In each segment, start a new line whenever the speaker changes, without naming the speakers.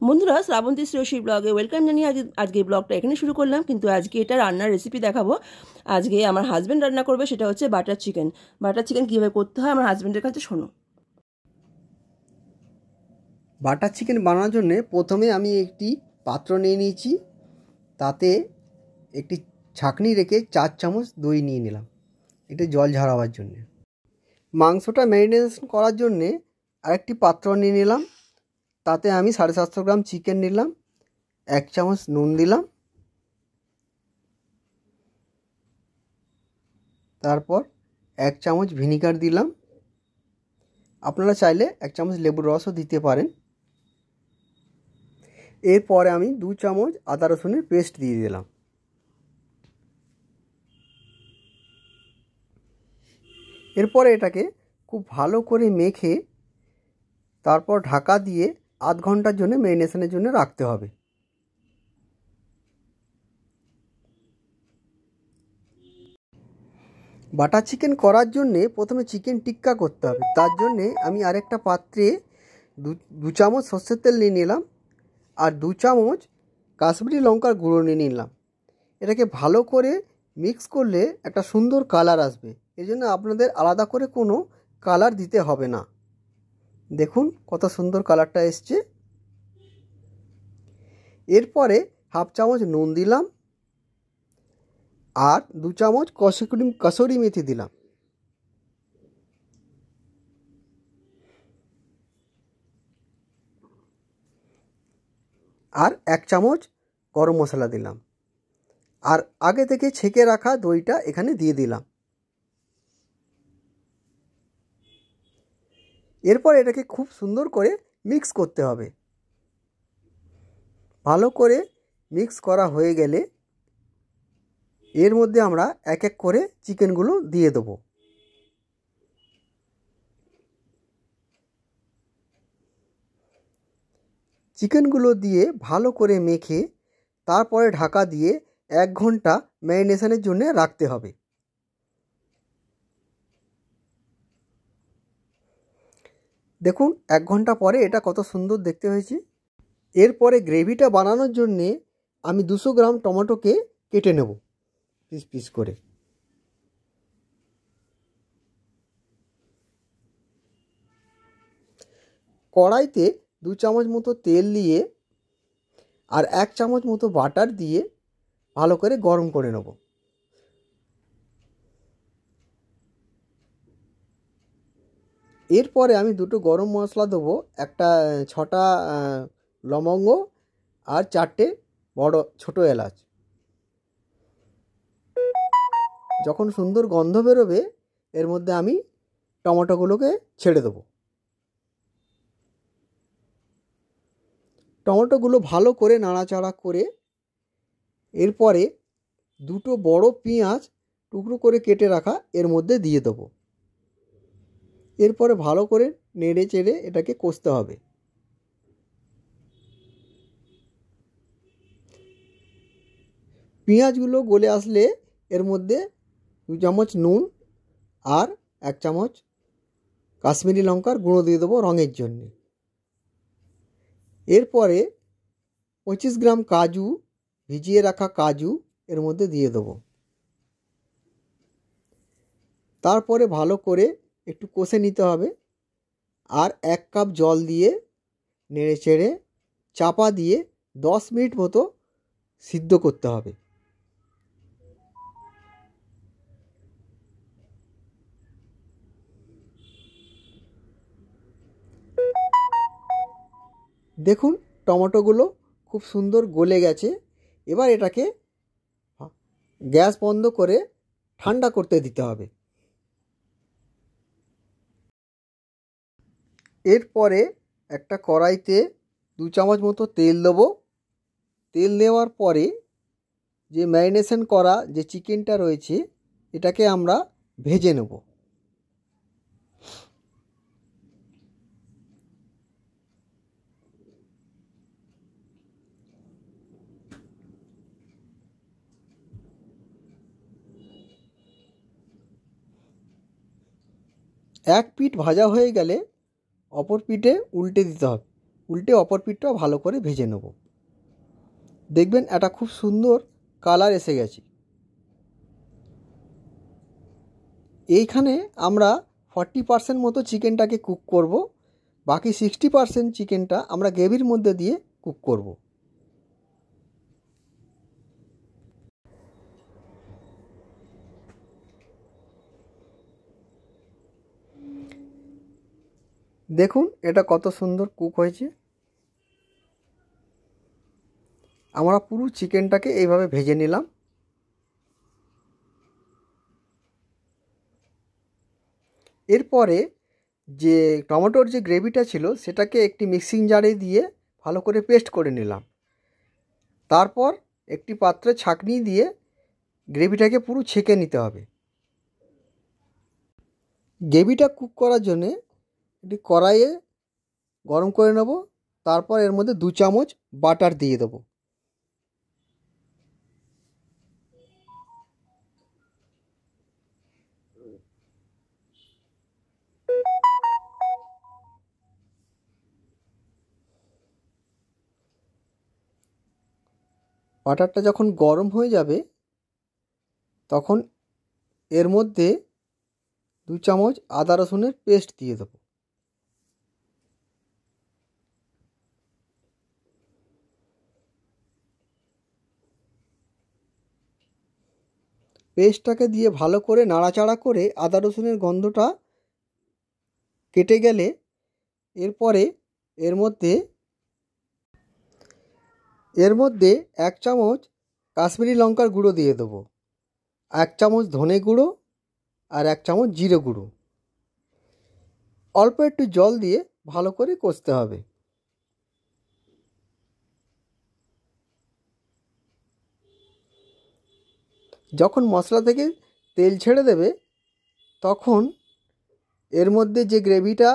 বন্ধুরা, শ্রাবন্তী শ্রেয়সী ব্লগে ওয়েলকাম জানিয়ে আজকে ব্লগটা এখানে শুরু করলাম। কিন্তু আজকে এটা রান্নার রেসিপি দেখাবো। আজকে আমার হাজব্যান্ড রান্না করবে, সেটা হচ্ছে বাটার চিকেন। বাটার চিকেন কীভাবে করতে হয় আমার হাজব্যান্ডের কাছে শোনো।
বাটার চিকেন বানানোর জন্য প্রথমে আমি একটি পাত্র নিয়ে নিয়েছি, তাতে একটি ছাঁকনি রেখে 4 চামচ দই নিয়ে নিলাম, এটা জল ঝরাবার জন্য। মাংসটা ম্যারিনেশন করার জন্যে আরেকটি পাত্র নিয়ে নিলাম, তাতে আমি 750 গ্রাম চিকেন নিলাম, 1 চামচ নুন দিলাম, তারপর 1 চামচ ভিনিগার দিলাম। আপনারা চাইলে 1 চামচ লেবুর রসও দিতে পারেন। এরপরে আমি 2 চামচ আদা রসুনের পেস্ট দিয়ে দিলাম। এরপরে এটাকে খুব ভালো করে মেখে তারপর ঢাকা দিয়ে আধ ঘন্টার জন্য ম্যারিনেশনের জন্য রাখতে হবে। বাটার চিকেন করার জন্যে প্রথমে চিকেন টিক্কা করতে হবে। তার জন্যে আমি আরেকটা পাত্রে 2 চামচ সর্ষের তেল নিয়ে নিলাম আর 2 চামচ কাশ্মীরি লঙ্কার গুঁড়ো নিয়ে নিলাম। এটাকে ভালো করে মিক্স করলে একটা সুন্দর কালার আসবে। এই জন্য আপনাদের আলাদা করে কোনো কালার দিতে হবে না। দেখুন কত সুন্দর কালারটা এসছে। এরপরে 1/2 চামচ নুন দিলাম আর 2 চামচ কসুরি মেথি দিলাম। আর 1 চামচ গরম মশলা দিলাম আর আগে থেকে ছেঁকে রাখা দইটা এখানে দিয়ে দিলাম। এরপর এটাকে খুব সুন্দর করে মিক্স করতে হবে। ভালো করে মিক্স করা হয়ে গেলে এর মধ্যে আমরা এক এক করে চিকেনগুলো দিয়ে দেবো। চিকেনগুলো দিয়ে ভালো করে মেখে তারপরে ঢাকা দিয়ে 1 ঘন্টা ম্যারিনেশনের জন্য রাখতে হবে। দেখুন 1 ঘন্টা পরে এটা কত সুন্দর দেখতে হয়েছে। এরপরে গ্রেভিটা বানানোর জন্যে আমি 200 গ্রাম টমেটোকে কেটে নেব পিস পিস করে। কড়াইতে 2 চামচ মতো তেল দিয়ে আর 1 চামচ মতো বাটার দিয়ে ভালো করে গরম করে নেব। এরপরে আমি 2টো গরম মশলা দেবো, একটা 6টা লবঙ্গ আর 4টে বড় ছোট এলাচ। যখন সুন্দর গন্ধ বেরোবে এর মধ্যে আমি টমেটোগুলোকে ছেড়ে দেবো। টমেটোগুলো ভালো করে নাড়াচাড়া করে এরপরে 2টো বড় পেঁয়াজ টুকরো করে কেটে রাখা এর মধ্যে দিয়ে দেবো। এরপরে ভালো করে নেড়ে চেড়ে এটাকে কষতে হবে। পেঁয়াজগুলো গলে আসলে এর মধ্যে 2 চামচ নুন আর 1 চামচ কাশ্মীরি লঙ্কার গুঁড়ো দিয়ে দেবো রঙের জন্য। এরপরে 25 গ্রাম কাজু, ভিজিয়ে রাখা কাজু এর মধ্যে দিয়ে দেবো। তারপরে ভালো করে একটু কষে নিতে হবে আর 1 কাপ জল দিয়ে নেড়ে চেড়ে চাপা দিয়ে 10 মিনিট মতো সিদ্ধ করতে হবে। দেখুন টমেটোগুলো খুব সুন্দর গলে গেছে। এবার এটাকে গ্যাস বন্ধ করে ঠান্ডা করতে দিতে হবে। এরপরে একটা কড়াইতে 2 চামচ মতো তেল দেবো। তেল দেওয়ার পরে যে ম্যারিনেশন করা যে চিকেনটা রয়েছে এটাকে আমরা ভেজে নেব। এক পিঠ ভাজা হয়ে গেলে অপর পিঠে উল্টে দিতে হবে। উল্টে অপর পিঠটাও ভালো করে ভেজে নেব। দেখবেন এটা খুব সুন্দর কালার এসে গেছে। এইখানে আমরা 40% মতো চিকেনটাকে কুক করব, বাকি 60% চিকেনটা আমরা গ্রেভির মধ্যে দিয়ে কুক করব। দেখুন এটা কত সুন্দর কুক হয়েছে। আমরা পুরো চিকেনটাকে এইভাবে ভেজে নিলাম। এরপরে যে টমেটোর যে গ্রেভিটা ছিল সেটাকে একটি মিক্সিং জারে দিয়ে ভালো করে পেস্ট করে নিলাম। তারপর একটি পাত্রে ছাঁকনি দিয়ে গ্রেভিটাকে পুরো ছেঁকে নিতে হবে। গ্রেভিটা কুক করার জন্যে একটি কড়াইয়ে গরম করে নেব। তারপর এর মধ্যে 2 চামচ বাটার দিয়ে দেবো। বাটারটা যখন গরম হয়ে যাবে তখন এর মধ্যে 2 চামচ আদা রসুনের পেস্ট দিয়ে দেবো। পেস্টটাকে দিয়ে ভালো করে নাড়াচাড়া করে আদা রসুনের গন্ধটা কেটে গেলে এরপরে এর মধ্যে 1 চামচ কাশ্মীরি লঙ্কার গুঁড়ো দিয়ে দেবো, 1 চামচ ধনে গুঁড়ো আর 1 চামচ জিরে গুঁড়ো। অল্প একটু জল দিয়ে ভালো করে কষতে হবে। যখন মশলা থেকে তেল ছেড়ে দেবে তখন এর মধ্যে যে গ্রেভিটা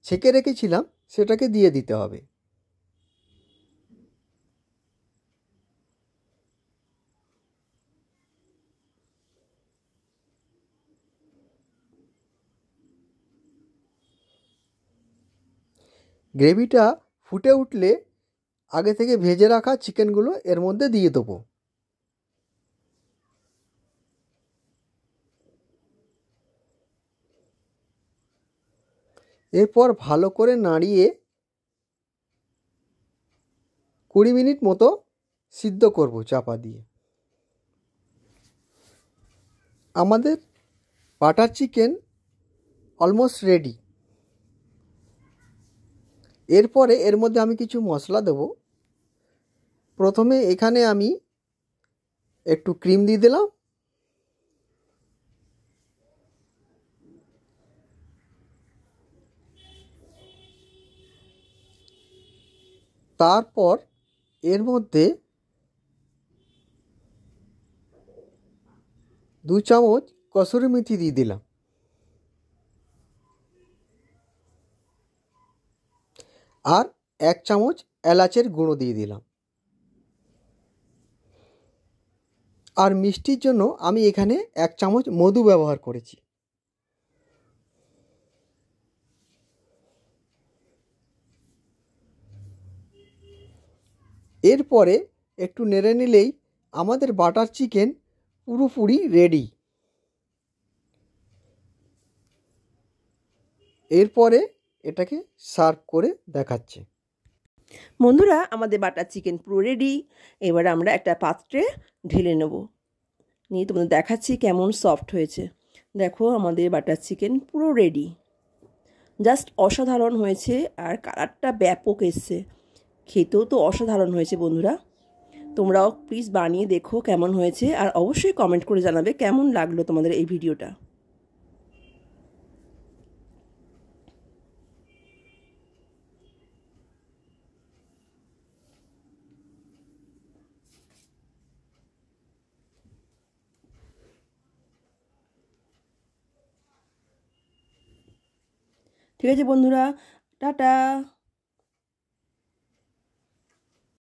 ছেঁকে রেখেছিলাম সেটাকে দিয়ে দিতে হবে। গ্রেভিটা ফুটে উঠলে আগে থেকে ভেজে রাখা চিকেনগুলো এর মধ্যে দিয়ে দেবো। এরপর ভালো করে নাড়িয়ে 20 মিনিট মতো সিদ্ধ করব চাপা দিয়ে। আমাদের বাটার চিকেন অলমোস্ট রেডি। এরপরে এর মধ্যে আমি কিছু মশলা দেব। প্রথমে এখানে আমি একটু ক্রিম দিয়ে দিলাম। তারপর এর মধ্যে 2 চামচ কসুরি মেথি দিয়ে দিলাম আর 1 চামচ এলাচের গুঁড়ো দিয়ে দিলাম। আর মিষ্টির জন্য আমি এখানে 1 চামচ মধু ব্যবহার করেছি। এরপরে একটু নেড়ে নিলেই আমাদের বাটার চিকেন পুরোপুরি রেডি। এরপরে এটাকে সার্ভ করে দেখাচ্ছে।
বন্ধুরা আমাদের বাটার চিকেন পুরো রেডি। এবার আমরা একটা পাত্রে ঢেলে নেব, নিয়ে তোমাদের দেখাচ্ছি কেমন সফট হয়েছে। দেখো আমাদের বাটার চিকেন পুরো রেডি, জাস্ট অসাধারণ হয়েছে আর কালারটা ব্যাপক এসছে। খেতেও তো অসাধারণ হয়েছে বন্ধুরা। তোমরাও প্লিজ বানিয়ে দেখো কেমন হয়েছে, আর অবশ্যই কমেন্ট করে জানাবে কেমন লাগলো তোমাদের এই ভিডিওটা। ঠিক আছে বন্ধুরা, টাটা।